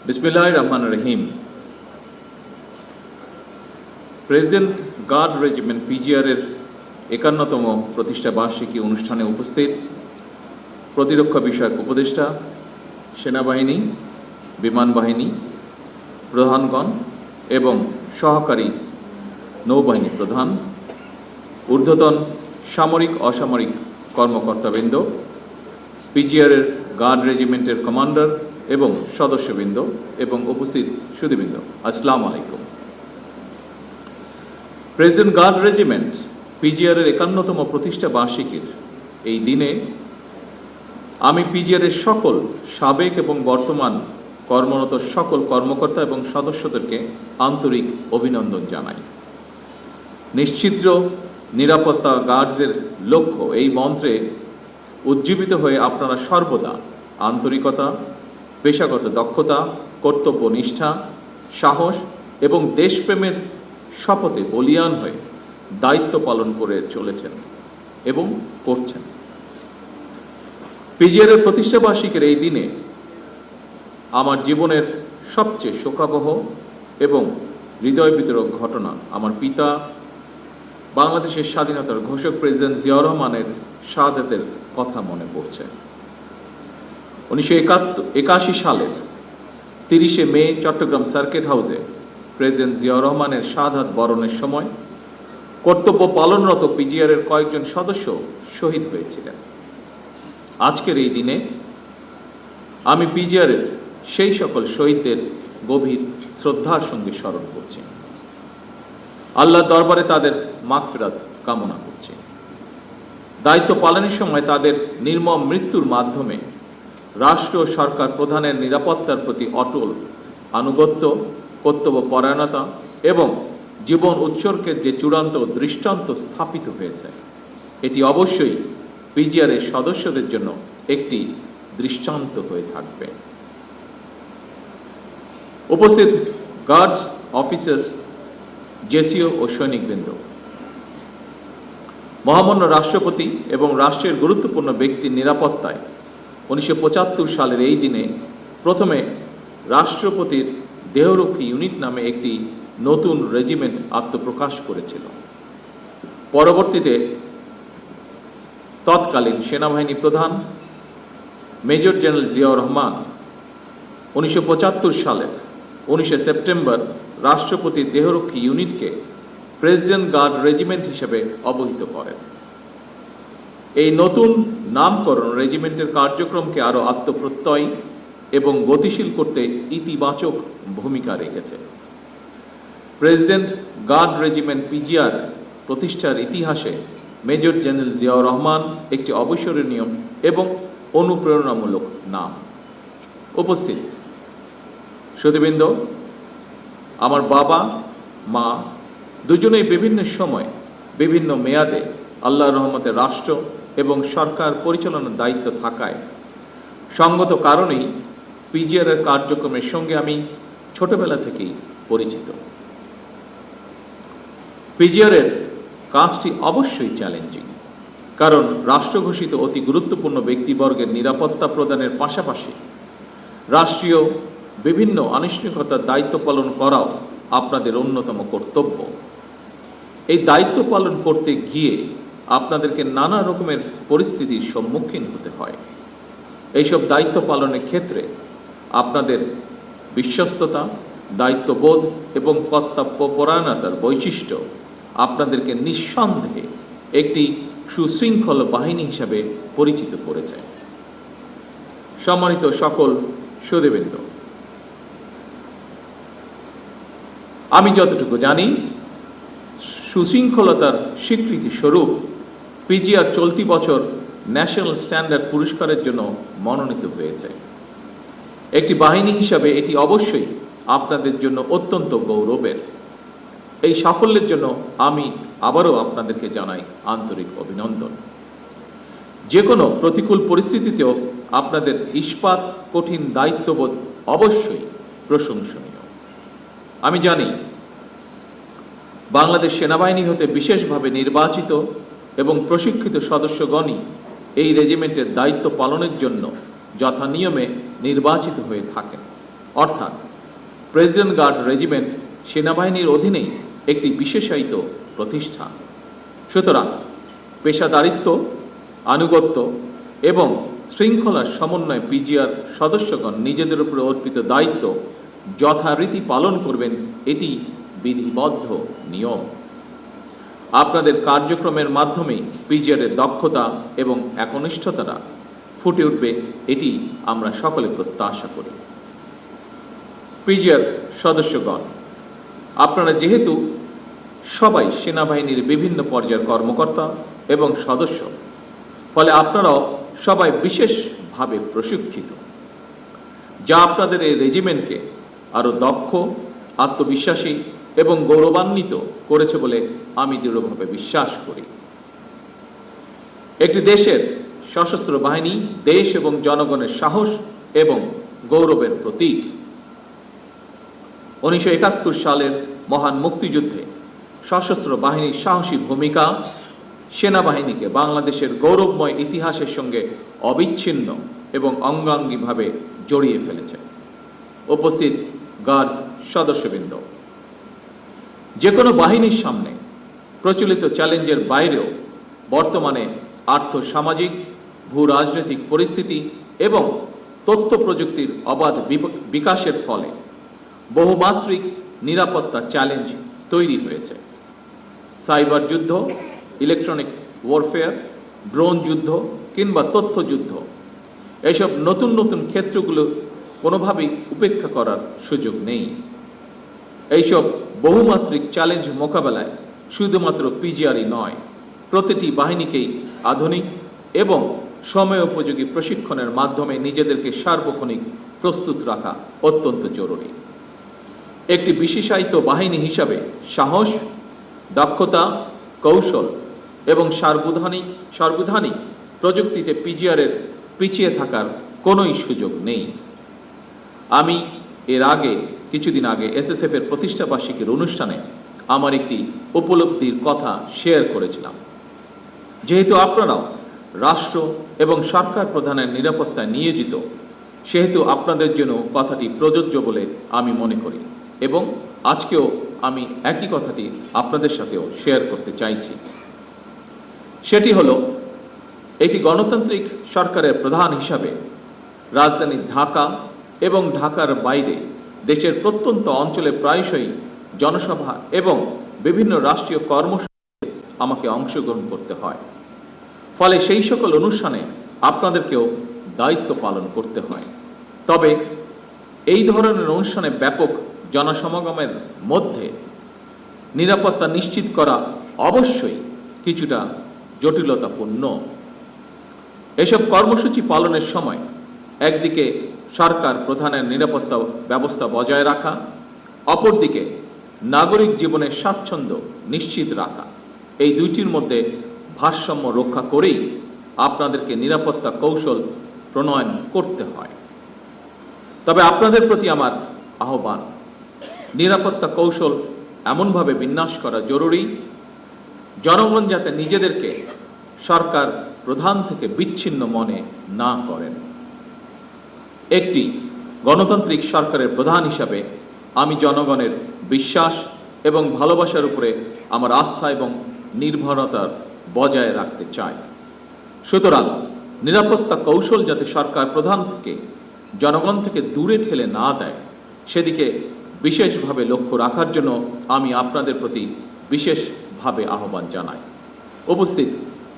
বিসমিল্লাহির রহমানির রহিম। Present guard regiment PGR এর ৫১তম প্রতিষ্ঠা বার্ষিকী অনুষ্ঠানে উপস্থিত প্রতিরক্ষা বিষয়ক উপদেষ্টা, সেনাবাহিনী, বিমান বাহিনী প্রধানগণ এবং সহকারী নৌবাহিনী প্রধান, ঊর্ধ্বতন সামরিক অসামরিক কর্মকর্তাবৃন্দ, পিজিআর এর গার্ড রেজিমেন্টের কমান্ডার এবং সদস্যবৃন্দ এবং উপস্থিত সুধীবৃন্দ, আসসালামু আলাইকুম। প্রেজেন্ট গার্ড রেজিমেন্ট পিজিআর এর ৫১তম প্রতিষ্ঠা বার্ষিকীর এই দিনে আমি পিজিআর এর সকল সাবেক এবং বর্তমান কর্মরত সকল কর্মকর্তা এবং সদস্যদেরকে আন্তরিক অভিনন্দন জানাই। নিশ্চিদ্র নিরাপত্তা গার্ডসের লক্ষ্য এই মন্ত্রে উজ্জীবিত হয়ে আপনারা সর্বদা আন্তরিকতা, পেশাগত দক্ষতা, কর্তব্য নিষ্ঠা, সাহস এবং দেশপ্রেমের শপথে বলীয়ান হয়ে দায়িত্ব পালন করে চলেছেন এবং করছেন। পিজিআর এর প্রতিষ্ঠা বার্ষিকীর এই দিনে আমার জীবনের সবচেয়ে শোকাবহ এবং হৃদয় বিতরক ঘটনা আমার পিতা, বাংলাদেশের স্বাধীনতার ঘোষক প্রেসিডেন্ট জিয়াউর রহমানের শাহাদাতের কথা মনে পড়ছে। ১৯৮১ সালের ৩০শে মে চট্টগ্রাম সার্কিট হাউসে প্রেসিডেন্ট জিয়াউর রহমানের শাহাদাত বরণের সময় কর্তব্য পালনরত পিজিআর এর কয়েকজন সদস্য শহীদ হয়েছিলেন। আজকের এই দিনে আমি পিজিআর এর সেই সকল শহীদদের গভীর শ্রদ্ধার সঙ্গে স্মরণ করছি। আল্লাহর দরবারে তাদের মাগফিরাত কামনা করছি। দায়িত্ব পালনের সময় তাদের নির্মম মৃত্যুর মাধ্যমে রাষ্ট্র ও সরকার প্রধানের নিরাপত্তার প্রতি অটল আনুগত্য, কর্তব্য পরায়ণতা এবং জীবন উৎসর্গের যে চূড়ান্ত দৃষ্টান্ত স্থাপিত হয়েছে, এটি অবশ্যই পিজিআর এর সদস্যদের জন্য একটি দৃষ্টান্ত হয়ে থাকবে। উপস্থিত গার্ডস অফিসার, জেসিও ও সৈনিকবৃন্দ, মহামান্য রাষ্ট্রপতি এবং রাষ্ট্রের গুরুত্বপূর্ণ ব্যক্তির নিরাপত্তায় ১৯৭৫ সালের এই দিনে প্রথমে রাষ্ট্রপতির দেহরক্ষী ইউনিট নামে একটি নতুন রেজিমেন্ট আত্মপ্রকাশ করেছিল। পরবর্তীতে তৎকালীন সেনাবাহিনী প্রধান মেজর জেনারেল জিয়াউর রহমান ১৯৭৫ সালের ১৯শে সেপ্টেম্বর রাষ্ট্রপতির দেহরক্ষী ইউনিটকে প্রেসিডেন্ট গার্ড রেজিমেন্ট হিসেবে অবহিত করেন। এই নতুন নামকরণ রেজিমেন্টের কার্যক্রমকে আরও আত্মপ্রত্যয়ী এবং গতিশীল করতে ইতিবাচক ভূমিকা রেখেছে। প্রেসিডেন্ট গার্ড রেজিমেন্ট পিজিআর প্রতিষ্ঠার ইতিহাসে মেজর জেনারেল জিয়াউর রহমান একটি অবিস্মরণীয় এবং অনুপ্রেরণামূলক নাম। উপস্থিত সুধীবৃন্দ, আমার বাবা মা দুজনেই বিভিন্ন সময় বিভিন্ন মেয়াদে আল্লাহর রহমতে রাষ্ট্র এবং সরকার পরিচালনার দায়িত্ব থাকায় সঙ্গত কারণেই পিজিআর এর কার্যক্রমের সঙ্গে আমি ছোটবেলা থেকেই পরিচিত। পিজিআর এর কাজটি অবশ্যই চ্যালেঞ্জিং, কারণ রাষ্ট্র ঘোষিত অতি গুরুত্বপূর্ণ ব্যক্তিবর্গের নিরাপত্তা প্রদানের পাশাপাশি রাষ্ট্রীয় বিভিন্ন আনুষ্ঠানিকতার দায়িত্ব পালন করাও আপনাদের অন্যতম কর্তব্য। এই দায়িত্ব পালন করতে গিয়ে আপনাদেরকে নানা রকমের পরিস্থিতির সম্মুখীন হতে হয়। এইসব দায়িত্ব পালনের ক্ষেত্রে আপনাদের বিশ্বস্ততা, দায়িত্ববোধ এবং কর্তব্য পরায়ণতার বৈশিষ্ট্য আপনাদেরকে নিঃসন্দেহে একটি সুশৃঙ্খল বাহিনী হিসাবে পরিচিত করেছে। সম্মানিত সকল সুধীবৃন্দ, আমি যতটুকু জানি, সুশৃঙ্খলতার স্বীকৃতি স্বরূপ পিজিআর চলতি বছর ন্যাশনাল স্ট্যান্ডার্ড পুরস্কারের জন্য মনোনীত হয়েছে। একটি বাহিনী হিসাবে এটি অবশ্যই আপনাদের জন্য অত্যন্ত গৌরবের। এই সাফল্যের জন্য আমি আবারও আপনাদেরকে জানাই আন্তরিক অভিনন্দন। যে কোনো প্রতিকূল পরিস্থিতিতেও আপনাদের ইস্পাত কঠিন দায়িত্ববোধ অবশ্যই প্রশংসনীয়। আমি জানি বাংলাদেশ সেনাবাহিনী হতে বিশেষভাবে নির্বাচিত এবং প্রশিক্ষিত সদস্যগণই এই রেজিমেন্টের দায়িত্ব পালনের জন্য যথানিয়মে নির্বাচিত হয়ে থাকেন। অর্থাৎ প্রেসিডেন্ট গার্ড রেজিমেন্ট সেনাবাহিনীর অধীনেই একটি বিশেষায়িত প্রতিষ্ঠান। সুতরাং পেশাদারিত্ব, আনুগত্য এবং শৃঙ্খলার সমন্বয়ে পিজিআর সদস্যগণ নিজেদের উপর অর্পিত দায়িত্ব যথারীতি পালন করবেন, এটি বিধিবদ্ধ নিয়ম। আপনাদের কার্যক্রমের মাধ্যমে পিজিআরের দক্ষতা এবং একনিষ্ঠতাটা ফুটে উঠবে, এটি আমরা সকলে প্রত্যাশা করি। পিজিআর সদস্যগণ, আপনারা যেহেতু সবাই সেনাবাহিনীর বিভিন্ন পর্যায়ের কর্মকর্তা এবং সদস্য, ফলে আপনারাও সবাই বিশেষভাবে প্রশিক্ষিত, যা আপনাদের এই রেজিমেন্টকে আরও দক্ষ, আত্মবিশ্বাসী এবং গৌরবান্বিত করেছে বলে আমি দৃঢ়ভাবে বিশ্বাস করি। একটি দেশের সশস্ত্র বাহিনী দেশ এবং জনগণের সাহস এবং গৌরবের প্রতীক। 1971 সালের মহান মুক্তিযুদ্ধে সশস্ত্র বাহিনীর সাহসী ভূমিকা সেনাবাহিনীকে বাংলাদেশের গৌরবময় ইতিহাসের সঙ্গে অবিচ্ছিন্ন এবং অঙ্গাঙ্গিভাবে জড়িয়ে ফেলেছে। উপস্থিত গার্ডস সদস্যবৃন্দ, যে কোনো বাহিনীর সামনে প্রচলিত চ্যালেঞ্জের বাইরেও বর্তমানে আর্থসামাজিক, ভূ রাজনৈতিক পরিস্থিতি এবং তথ্য প্রযুক্তির অবাধ বিকাশের ফলে বহুমাত্রিক নিরাপত্তা চ্যালেঞ্জ তৈরি হয়েছে। সাইবার যুদ্ধ, ইলেকট্রনিক ওয়ারফেয়ার, ড্রোন যুদ্ধ কিংবা তথ্য যুদ্ধ, এইসব নতুন নতুন ক্ষেত্রগুলো কোনোভাবেই উপেক্ষা করার সুযোগ নেই। এইসব বহুমাত্রিক চ্যালেঞ্জ মোকাবেলায় শুধুমাত্র পিজিআরই নয়, প্রতিটি বাহিনীকেই আধুনিক এবং সময়োপযোগী প্রশিক্ষণের মাধ্যমে নিজেদেরকে সার্বক্ষণিক প্রস্তুত রাখা অত্যন্ত জরুরি। একটি বিশেষায়িত বাহিনী হিসাবে সাহস, দক্ষতা, কৌশল এবং সার্বধানিক প্রযুক্তিতে পিজিআরের পিছিয়ে থাকার কোনোই সুযোগ নেই। আমি কিছুদিন আগে এসএসএফ এর প্রতিষ্ঠা বার্ষিকীর অনুষ্ঠানে আমার একটি উপলব্ধির কথা শেয়ার করেছিলাম। যেহেতু আপনারাও রাষ্ট্র এবং সরকার প্রধানের নিরাপত্তায় নিয়োজিত, সেহেতু আপনাদের জন্য কথাটি প্রযোজ্য বলে আমি মনে করি এবং আজকেও আমি একই কথাটি আপনাদের সাথেও শেয়ার করতে চাইছি। সেটি হলো, একটি গণতান্ত্রিক সরকারের প্রধান হিসাবে রাজধানী ঢাকা এবং ঢাকার বাইরে দেশের প্রত্যন্ত অঞ্চলে প্রায়শই জনসভা এবং বিভিন্ন রাষ্ট্রীয় কর্মসূচিতে আমাকে অংশগ্রহণ করতে হয়। ফলে সেই সকল অনুষ্ঠানে আপনাদেরকেও দায়িত্ব পালন করতে হয়। তবে এই ধরনের অনুষ্ঠানে ব্যাপক জনসমাগমের মধ্যে নিরাপত্তা নিশ্চিত করা অবশ্যই কিছুটা জটিলতাপূর্ণ। এসব কর্মসূচি পালনের সময় একদিকে সরকার প্রধানের নিরাপত্তা ব্যবস্থা বজায় রাখা, অপরদিকে নাগরিক জীবনের স্বাচ্ছন্দ্য নিশ্চিত রাখা, এই দুইটির মধ্যে ভারসাম্য রক্ষা করেই আপনাদেরকে নিরাপত্তা কৌশল প্রণয়ন করতে হয়। তবে আপনাদের প্রতি আমার আহ্বান, নিরাপত্তা কৌশল এমনভাবে বিন্যাস করা জরুরি, জনগণ যাতে নিজেদেরকে সরকার প্রধান থেকে বিচ্ছিন্ন মনে না করেন। একটি গণতান্ত্রিক সরকারের প্রধান হিসাবে আমি জনগণের বিশ্বাস এবং ভালোবাসার উপরে আমার আস্থা এবং নির্ভরতা বজায় রাখতে চাই। সুতরাং নিরাপত্তা কৌশল যাতে সরকার প্রধান থেকে জনগণ থেকে দূরে ঠেলে না দেয়, সেদিকে বিশেষভাবে লক্ষ্য রাখার জন্য আমি আপনাদের প্রতি বিশেষভাবে আহ্বান জানাই। উপস্থিত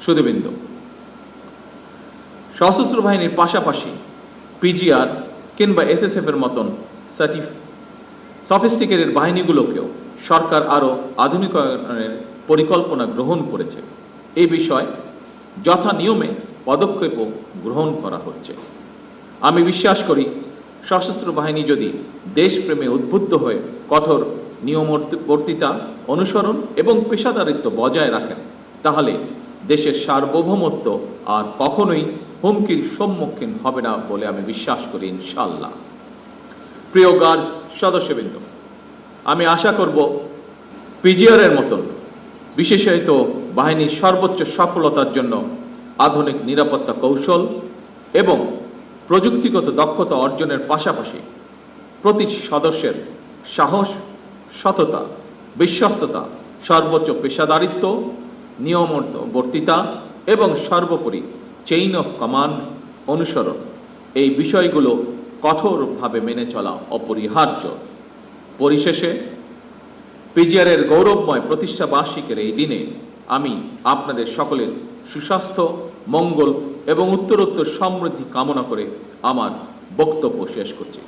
সুধীবৃন্দ, সশস্ত্র বাহিনীর পাশাপাশি পিজিআর কিংবা এসএসএফ এর মতন সফিস্টিকেটেড বাহিনীগুলোকেও সরকার আরও আধুনিকায়নের পরিকল্পনা গ্রহণ করেছে। এই বিষয়ে যথা নিয়মে পদক্ষেপও গ্রহণ করা হচ্ছে। আমি বিশ্বাস করি, সশস্ত্র বাহিনী যদি দেশপ্রেমে উদ্বুদ্ধ হয়ে কঠোর নিয়মবর্তিতা অনুসরণ এবং পেশাদারিত্ব বজায় রাখেন, তাহলে দেশের সার্বভৌমত্ব আর কখনোই হুমকির সম্মুখীন হবে না বলে আমি বিশ্বাস করি, ইনশাআল্লাহ। প্রিয় গার্ডস সদস্যবৃন্দ, আমি আশা করব পিজিআর এর মতন বিশেষায়িত বাহিনীর সর্বোচ্চ সফলতার জন্য আধুনিক নিরাপত্তা কৌশল এবং প্রযুক্তিগত দক্ষতা অর্জনের পাশাপাশি প্রতিটি সদস্যের সাহস, সততা, বিশ্বস্ততা, সর্বোচ্চ পেশাদারিত্ব, নিয়মবর্তিতা এবং সর্বোপরি চেইন অফ কমান্ড অনুসরণ, এই বিষয়গুলো কঠোরভাবে মেনে চলা অপরিহার্য। পরিশেষে পিজিআরের গৌরবময় প্রতিষ্ঠা বার্ষিকীর এই দিনে আমি আপনাদের সকলের সুস্বাস্থ্য, মঙ্গল এবং উত্তরোত্তর সমৃদ্ধি কামনা করে আমার বক্তব্য শেষ করছি।